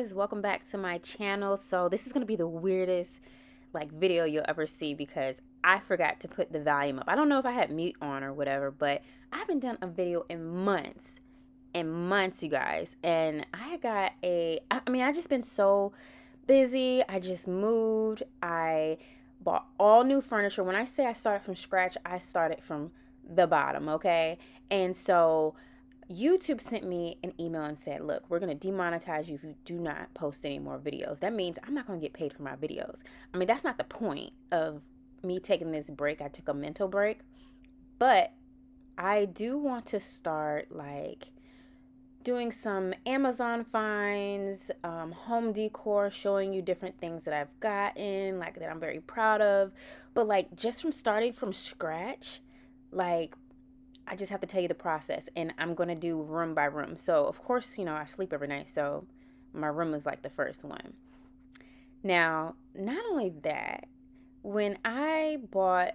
guys, welcome back to my channel. So this is going to be the weirdest video you'll ever see because I forgot to put the volume up. I don't know if I had mute on or whatever, but I haven't done a video in months, you guys. And I just been so busy. I just moved. I bought all new furniture. When I say I started from scratch, I started from the bottom, okay? And so YouTube sent me an email and said, look, we're going to demonetize you if you do not post any more videos. That means I'm not going to get paid for my videos. I mean, that's not the point of me taking this break. I took a mental break, but I do want to start doing some Amazon finds, home decor, showing you different things that I've gotten, that I'm very proud of. But just from starting from scratch, I just have to tell you the process, and I'm going to do room by room. So, of course, I sleep every night, so my room is the first one. Now, not only that, when I bought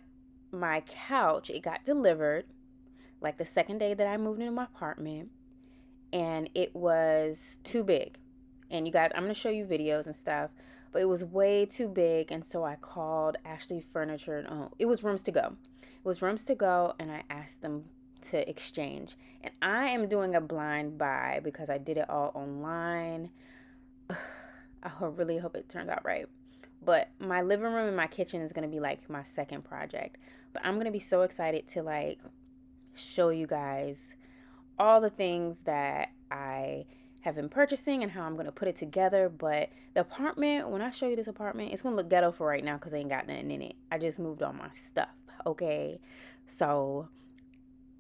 my couch, it got delivered the second day that I moved into my apartment, and it was too big. And you guys, I'm going to show you videos and stuff, but it was way too big, and so I called Ashley Furniture. Oh, it was Rooms to Go. It was Rooms to Go, and I asked them to exchange. And I am doing a blind buy because I did it all online. I really hope it turns out right. But my living room and my kitchen is going to be my second project. But I'm going to be so excited to show you guys all the things that I have been purchasing and how I'm going to put it together. But the apartment, when I show you this apartment, it's going to look ghetto for right now because I ain't got nothing in it. I just moved all my stuff, okay? So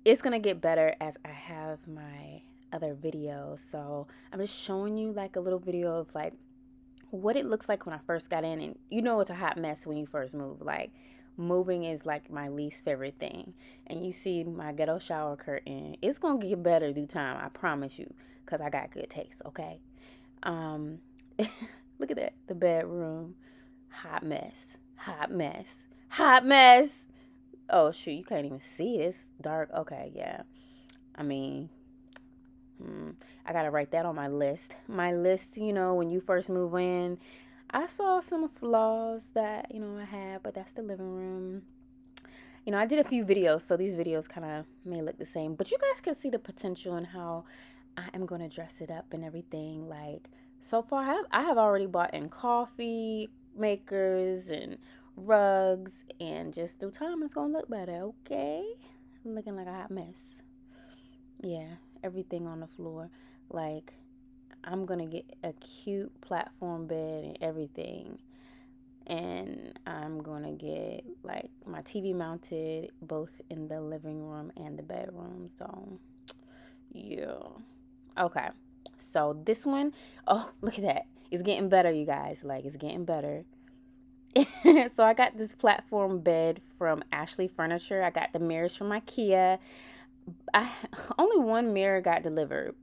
it's going to get better as I have my other videos. So I'm just showing you a little video of what it looks like when I first got in. And it's a hot mess when you first move. Moving is my least favorite thing. And you see my ghetto shower curtain. It's going to get better through time, I promise you, because I got good taste, okay? Look at that. The bedroom. Hot mess. Hot mess. Hot mess. Oh, shoot, you can't even see it. It's dark. Okay, yeah. I mean, I got to write that on my list. My list, when you first move in, I saw some flaws that, I had, but that's the living room. I did a few videos, so these videos kind of may look the same, but you guys can see the potential and how I am going to dress it up and everything. So far, I have already bought in coffee makers and rugs, and just through time it's gonna look better, okay? Looking like a hot mess. Yeah, everything on the floor. I'm gonna get a cute platform bed and everything, and I'm gonna get my TV mounted both in the living room and the bedroom. So yeah, okay. So this one, oh, look at that, it's getting better, you guys. It's getting better. So I got this platform bed from Ashley Furniture. I got the mirrors from IKEA. I only one mirror got delivered.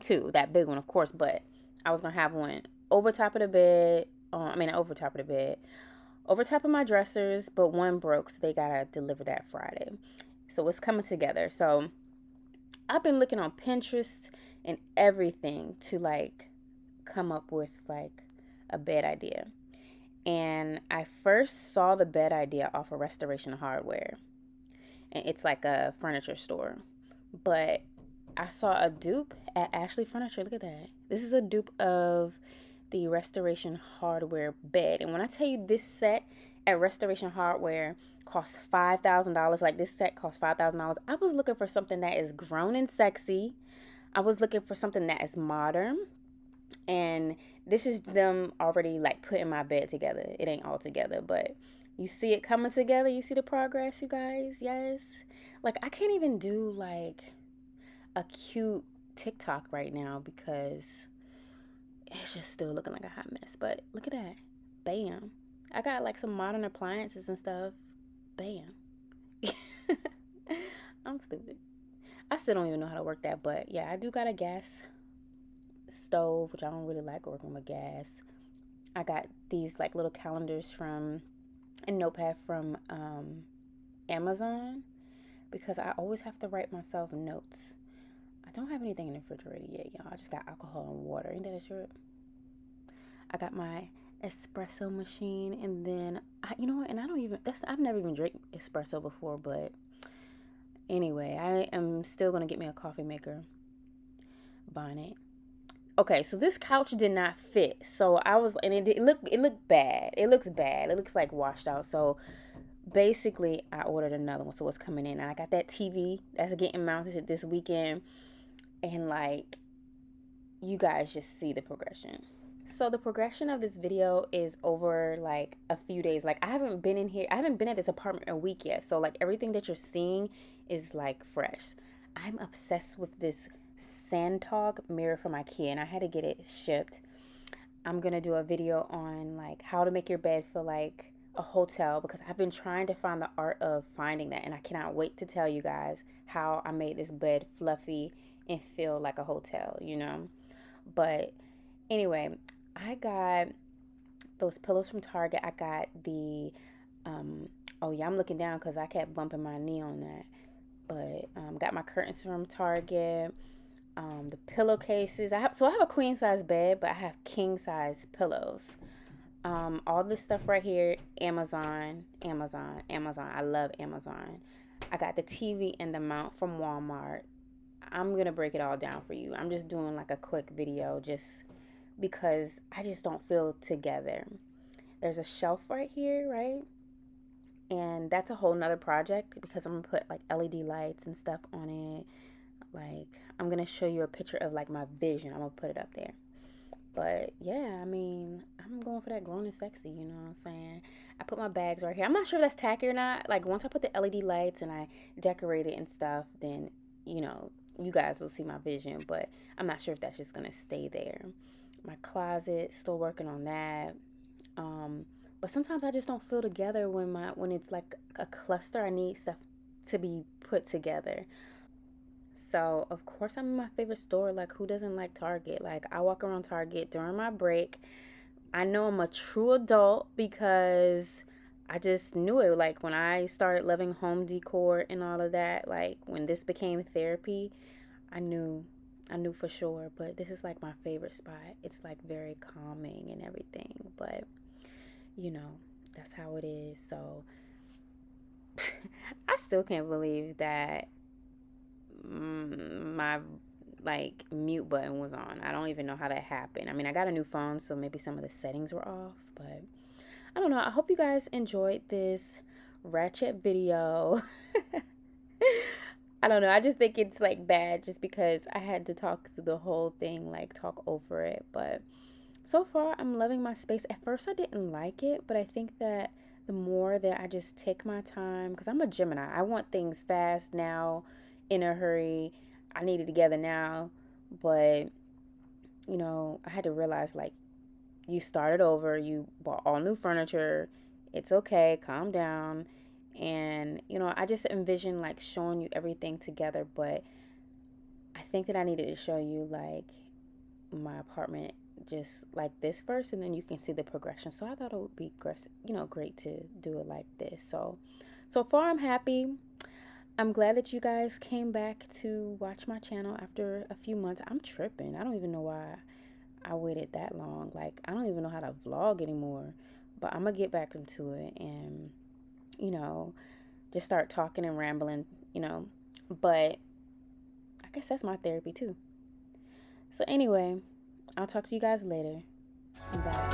Two, that big one, of course, but I was gonna have one over top of the bed. Over top of the bed, over top of my dressers, but one broke, so they gotta deliver that Friday. So it's coming together. So I've been looking on Pinterest and everything to come up with a bed idea. And I first saw the bed idea off of Restoration Hardware. And it's a furniture store. But I saw a dupe at Ashley Furniture. Look at that. This is a dupe of the Restoration Hardware bed. And when I tell you this set at Restoration Hardware costs $5,000, this set costs $5,000, I was looking for something that is grown and sexy. I was looking for something that is modern. And this is them already putting my bed together. It ain't all together, but you see it coming together. You see the progress, you guys. Yes. I can't even do a cute TikTok right now because it's just still looking like a hot mess. But look at that. Bam. I got some modern appliances and stuff. Bam. I'm stupid. I still don't even know how to work that, but yeah, I do got a gas stove, which I don't really like working with gas. I got these little calendars from a notepad from Amazon because I always have to write myself notes. I don't have anything in the refrigerator yet, y'all. I just got alcohol and water. Ain't that a trip? I got my espresso machine, and then you know what? And I've never even drank espresso before, but anyway, I am still gonna get me a coffee maker bonnet. Okay, so this couch did not fit, so I was, and it looked bad. It looks bad. It looks like washed out. So basically, I ordered another one. So it's coming in, and I got that TV that's getting mounted this weekend, and like, you guys just see the progression. So the progression of this video is over like a few days. Like, I haven't been in here. I haven't been at this apartment a week yet. So like, everything that you're seeing is like fresh. I'm obsessed with this Sandtog mirror from IKEA, and I had to get it shipped. I'm gonna do a video on like how to make your bed feel like a hotel, because I've been trying to find the art of finding that, and I cannot wait to tell you guys how I made this bed fluffy and feel like a hotel, you know. But anyway, I got those pillows from Target. I got the oh yeah, I'm looking down because I kept bumping my knee on that. But got my curtains from Target. The pillowcases. I have a queen size bed, but I have king size pillows. All this stuff right here, Amazon. I love Amazon. I got the TV and the mount from Walmart. I'm gonna break it all down for you. I'm just doing like a quick video just because I just don't feel together. There's a shelf right here, right? And that's a whole nother project because I'm gonna put like LED lights and stuff on it. Like, I'm gonna show you a picture of like my vision. I'm gonna put it up there. But yeah, I mean, I'm going for that grown and sexy, you know what I'm saying? I put my bags right here. I'm not sure if that's tacky or not. Like, once I put the LED lights and I decorate it and stuff, then, you know, you guys will see my vision. But I'm not sure if that's just gonna stay there. My closet, still working on that. But sometimes I just don't feel together when it's like a cluster. I need stuff to be put together. So, of course, I'm in my favorite store. Like, who doesn't like Target? Like, I walk around Target during my break. I know I'm a true adult because I just knew it. Like, when I started loving home decor and all of that, like, when this became therapy, I knew. I knew for sure. But this is like my favorite spot. It's like very calming and everything. But, you know, that's how it is. So, I still can't believe that my like mute button was on. I don't even know how that happened. I mean, I got a new phone, so maybe some of the settings were off, but I don't know. I hope you guys enjoyed this ratchet video. I don't know. I just think it's like bad just because I had to talk through the whole thing, like talk over it. But so far, I'm loving my space. At first, I didn't like it, but I think that the more that I just take my time, because I'm a Gemini, I want things fast now, in a hurry. I need it together now. But, you know, I had to realize like, you started over, you bought all new furniture. It's okay, calm down. And, you know, I just envisioned like showing you everything together, but I think that I needed to show you like my apartment just like this first, and then you can see the progression. So I thought it would be, you know, great to do it like this. So far I'm happy. I'm glad that you guys came back to watch my channel after a few months. I'm tripping. I don't even know why I waited that long. Like, I don't even know how to vlog anymore. But I'm going to get back into it and, you know, just start talking and rambling, you know. But I guess that's my therapy too. So anyway, I'll talk to you guys later. Bye.